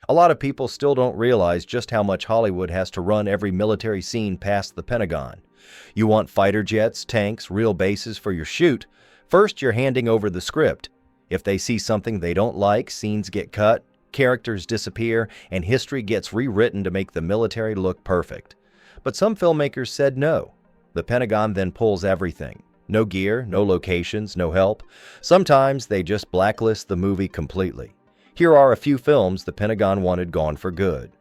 A lot of people still don't realize just how much Hollywood has to run every military scene past the Pentagon. You want fighter jets, tanks, real bases for your shoot. First, you're handing over the script. If they see something they don't like, scenes get cut, characters disappear, and history gets rewritten to make the military look perfect. But some filmmakers said no. The Pentagon then pulls everything. No gear, no locations, no help. Sometimes they just blacklist the movie completely. Here are a few films the Pentagon wanted gone for good.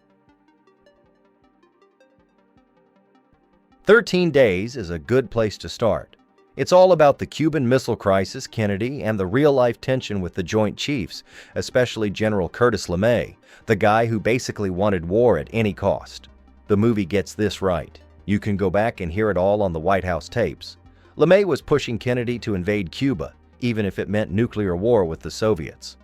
13 Days is a good place to start. It's all about the Cuban Missile Crisis, Kennedy, and the real-life tension with the Joint Chiefs, especially General Curtis LeMay, the guy who basically wanted war at any cost. The movie gets this right. You can go back and hear it all on the White House tapes. LeMay was pushing Kennedy to invade Cuba, even if it meant nuclear war with the Soviets.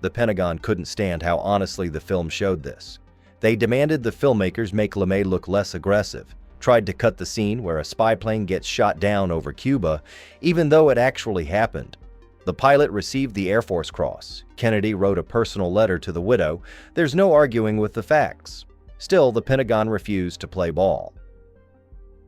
The Pentagon couldn't stand how honestly the film showed this. They demanded the filmmakers make LeMay look less aggressive, tried to cut the scene where a spy plane gets shot down over Cuba, even though it actually happened. The pilot received the Air Force Cross. Kennedy wrote a personal letter to the widow. There's no arguing with the facts. Still, the Pentagon refused to play ball.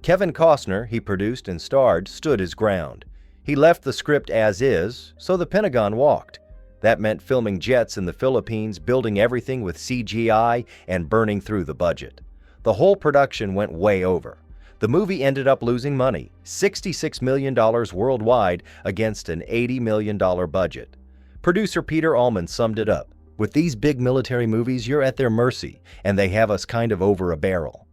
Kevin Costner, he produced and starred, stood his ground. He left the script as is, so the Pentagon walked. That meant filming jets in the Philippines, building everything with CGI, and burning through the budget. The whole production went way over. The movie ended up losing money, $66 million worldwide against an $80 million budget. Producer Peter Allman summed it up. With these big military movies, you're at their mercy, and they have us kind of over a barrel.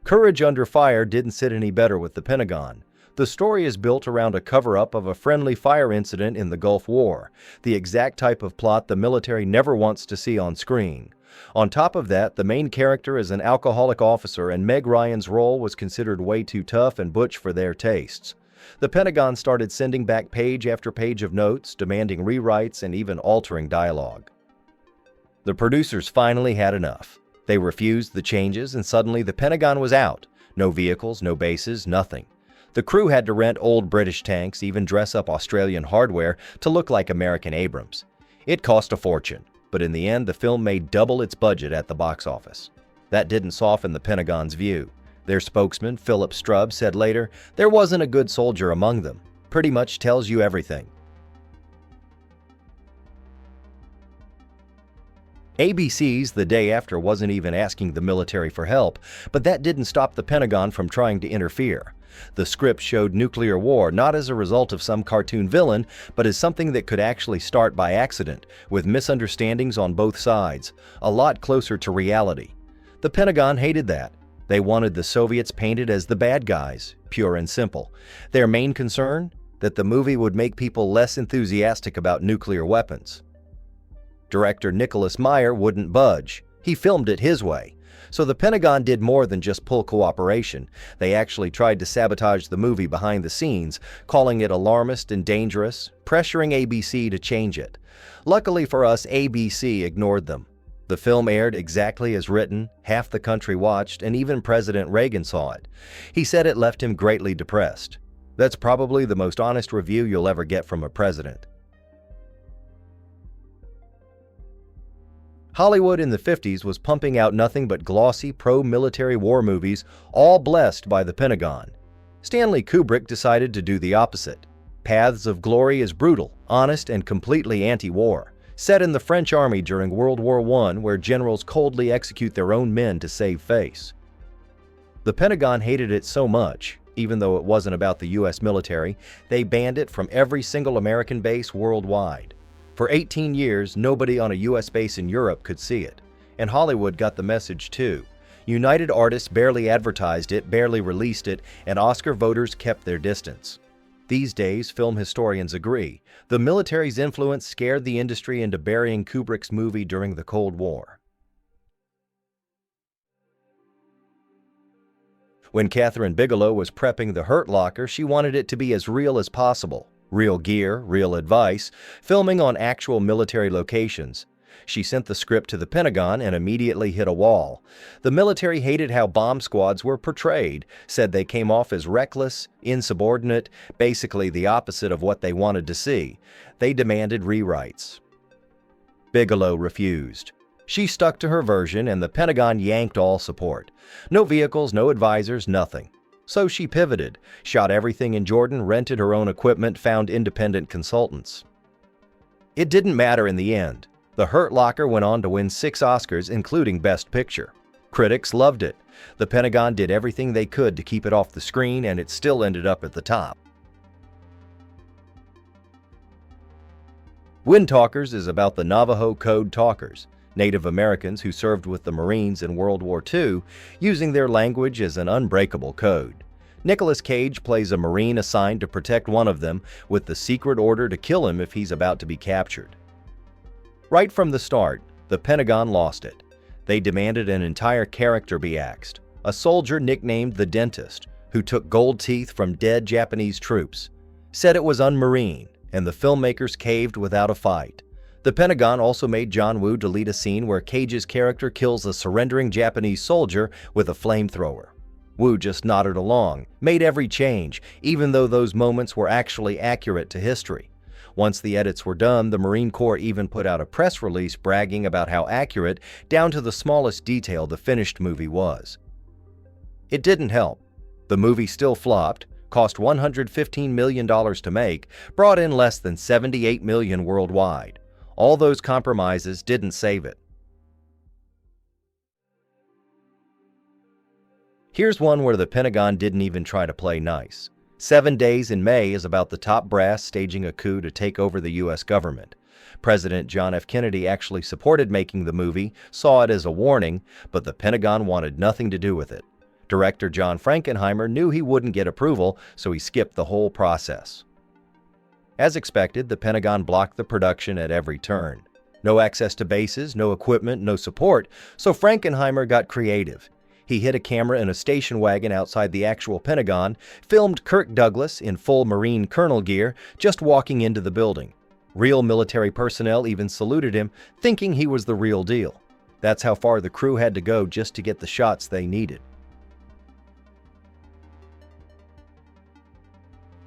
Courage Under Fire didn't sit any better with the Pentagon. The story is built around a cover-up of a friendly fire incident in the Gulf War, the exact type of plot the military never wants to see on screen. On top of that, the main character is an alcoholic officer, and Meg Ryan's role was considered way too tough and butch for their tastes. The Pentagon started sending back page after page of notes, demanding rewrites and even altering dialogue. The producers finally had enough. They refused the changes, and suddenly the Pentagon was out. No vehicles, no bases, nothing. The crew had to rent old British tanks, even dress up Australian hardware to look like American Abrams. It cost a fortune, but in the end the film made double its budget at the box office. That didn't soften the Pentagon's view. Their spokesman, Philip Strubb, said later, "There wasn't a good soldier among them." Pretty much tells you everything. ABC's The Day After wasn't even asking the military for help, but that didn't stop the Pentagon from trying to interfere. The script showed nuclear war not as a result of some cartoon villain, but as something that could actually start by accident, with misunderstandings on both sides, a lot closer to reality. The Pentagon hated that. They wanted the Soviets painted as the bad guys, pure and simple. Their main concern? That the movie would make people less enthusiastic about nuclear weapons. Director Nicholas Meyer wouldn't budge. He filmed it his way. So the Pentagon did more than just pull cooperation. They actually tried to sabotage the movie behind the scenes, calling it alarmist and dangerous, pressuring ABC to change it. Luckily for us, ABC ignored them. The film aired exactly as written, half the country watched, and even President Reagan saw it. He said it left him greatly depressed. That's probably the most honest review you'll ever get from a president. Hollywood in the 50s was pumping out nothing but glossy pro-military war movies, all blessed by the Pentagon. Stanley Kubrick decided to do the opposite. Paths of Glory is brutal, honest, and completely anti-war, set in the French army during World War I, where generals coldly execute their own men to save face. The Pentagon hated it so much, even though it wasn't about the U.S. military, they banned it from every single American base worldwide. For 18 years, nobody on a U.S. base in Europe could see it. And Hollywood got the message too. United Artists barely advertised it, barely released it, and Oscar voters kept their distance. These days, film historians agree, the military's influence scared the industry into burying Kubrick's movie during the Cold War. When Kathryn Bigelow was prepping The Hurt Locker, she wanted it to be as real as possible. Real gear, real advice, filming on actual military locations. She sent the script to the Pentagon and immediately hit a wall. The military hated how bomb squads were portrayed, said they came off as reckless, insubordinate, basically the opposite of what they wanted to see. They demanded rewrites. Bigelow refused. She stuck to her version and the Pentagon yanked all support. No vehicles, no advisors, nothing. So she pivoted, shot everything in Jordan, rented her own equipment, found independent consultants. It didn't matter in the end. The Hurt Locker went on to win 6 Oscars, including Best Picture. Critics loved it. The Pentagon did everything they could to keep it off the screen, and it still ended up at the top. Windtalkers is about the Navajo Code talkers, Native Americans who served with the Marines in World War II, using their language as an unbreakable code. Nicolas Cage plays a Marine assigned to protect one of them, with the secret order to kill him if he's about to be captured. Right from the start, the Pentagon lost it. They demanded an entire character be axed, a soldier nicknamed the Dentist, who took gold teeth from dead Japanese troops, said it was un-Marine, and the filmmakers caved without a fight. The Pentagon also made John Woo delete a scene where Cage's character kills a surrendering Japanese soldier with a flamethrower. Woo just nodded along, made every change, even though those moments were actually accurate to history. Once the edits were done, the Marine Corps even put out a press release bragging about how accurate, down to the smallest detail, the finished movie was. It didn't help. The movie still flopped, cost $115 million to make, brought in less than $78 million worldwide. All those compromises didn't save it. Here's one where the Pentagon didn't even try to play nice. 7 Days in May is about the top brass staging a coup to take over the U.S. government. President John F. Kennedy actually supported making the movie, saw it as a warning, but the Pentagon wanted nothing to do with it. Director John Frankenheimer knew he wouldn't get approval, so he skipped the whole process. As expected, the Pentagon blocked the production at every turn. No access to bases, no equipment, no support, so Frankenheimer got creative. He hid a camera in a station wagon outside the actual Pentagon, filmed Kirk Douglas in full Marine colonel gear just walking into the building. Real military personnel even saluted him, thinking he was the real deal. That's how far the crew had to go just to get the shots they needed.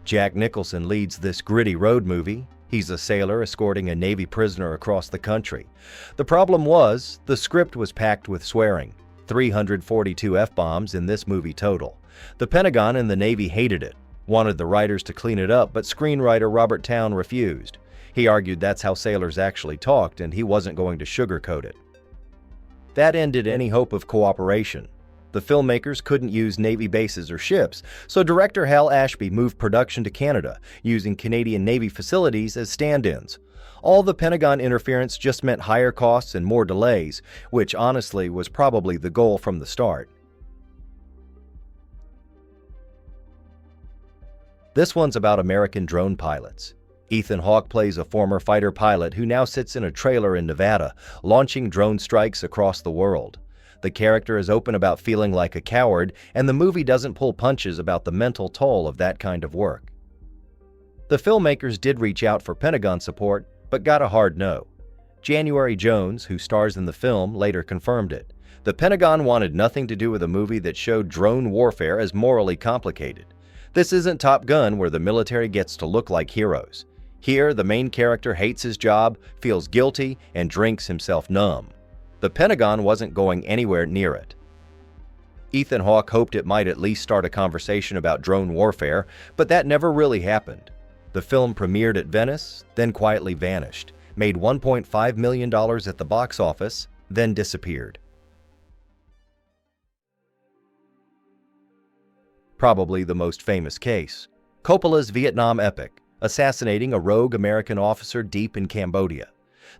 Jack Nicholson leads this gritty road movie. He's a sailor escorting a Navy prisoner across the country. The problem was, the script was packed with swearing. 342 F-bombs in this movie total. The Pentagon and the Navy hated it, wanted the writers to clean it up, but screenwriter Robert Towne refused. He argued that's how sailors actually talked and he wasn't going to sugarcoat it. That ended any hope of cooperation. The filmmakers couldn't use Navy bases or ships, so director Hal Ashby moved production to Canada, using Canadian Navy facilities as stand-ins. All the Pentagon interference just meant higher costs and more delays, which honestly was probably the goal from the start. This one's about American drone pilots. Ethan Hawke plays a former fighter pilot who now sits in a trailer in Nevada, launching drone strikes across the world. The character is open about feeling like a coward, and the movie doesn't pull punches about the mental toll of that kind of work. The filmmakers did reach out for Pentagon support, but got a hard no. January Jones, who stars in the film, later confirmed it. The Pentagon wanted nothing to do with a movie that showed drone warfare as morally complicated. This isn't Top Gun, where the military gets to look like heroes. Here, the main character hates his job, feels guilty, and drinks himself numb. The Pentagon wasn't going anywhere near it. Ethan Hawke hoped it might at least start a conversation about drone warfare, but that never really happened. The film premiered at Venice, then quietly vanished, made $1.5 million at the box office, then disappeared. Probably the most famous case, Coppola's Vietnam epic, assassinating a rogue American officer deep in Cambodia.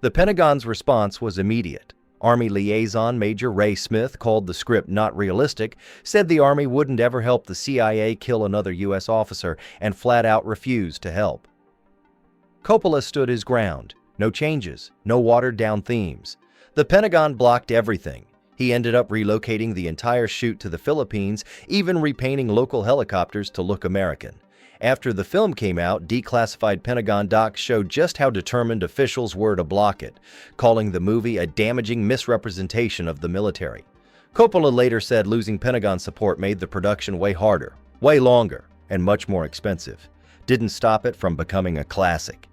The Pentagon's response was immediate. Army liaison Major Ray Smith called the script not realistic, said the Army wouldn't ever help the CIA kill another U.S. officer, and flat out refused to help. Coppola stood his ground. No changes, no watered-down themes. The Pentagon blocked everything. He ended up relocating the entire shoot to the Philippines, even repainting local helicopters to look American. After the film came out, declassified Pentagon docs showed just how determined officials were to block it, calling the movie a damaging misrepresentation of the military. Coppola later said losing Pentagon support made the production way harder, way longer, and much more expensive. Didn't stop it from becoming a classic.